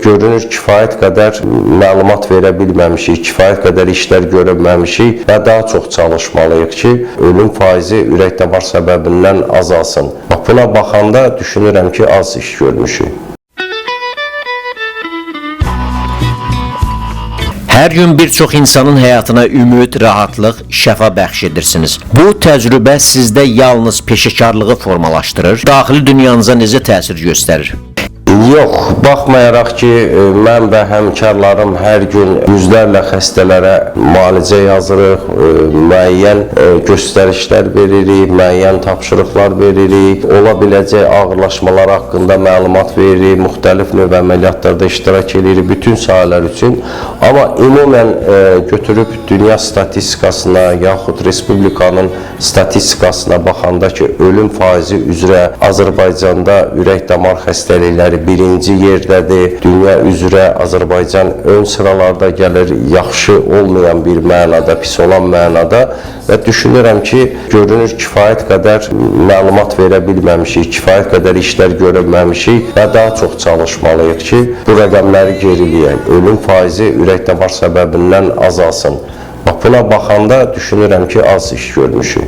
görünür kifayət qədər məlumat verə bilməmişik, kifayət qədər işlər görməmişik və daha çox çalışmalıyıq ki, ölüm faizi ürək-damar səbəbindən azalsın. Buna baxanda düşünürəm ki, az iş görmüşük. Hər gün bir çox insanın həyatına ümid, rahatlıq, şəfa bəxş edirsiniz. Bu təcrübə sizdə yalnız peşəkarlığı formalaşdırır, daxili dünyanıza necə təsir göstərir? Yox, baxmayaraq ki, mən və həmkarlarım hər gün yüzlərlə xəstələrə müalicə yazırıq, müəyyən göstərişlər veririk, müəyyən tapşırıqlar veririk, ola biləcək ağırlaşmalar haqqında məlumat veririk, müxtəlif növ əməliyyatlarda iştirak edirik bütün sahələr üçün. Amma ümumən götürüb dünya statistikasına yaxud Respublikanın statistikasına baxanda ki, ölüm faizi üzrə Azərbaycanda ürək-damar xəstəlikləri birinci yerdədir. Dünya üzrə Azərbaycan ön sıralarda gəlir, yaxşı olmayan bir mənada, pis olan mənada və düşünürəm ki, görünür kifayət qədər məlumat verə bilməmişik, kifayət qədər işlər görməmişik və daha çox çalışmalıyıq ki, bu rəqəmləri geriləyək. Ölüm faizi ürək-damar səbəbindən azalsın. Buna baxanda düşünürəm ki, az iş görmüşük.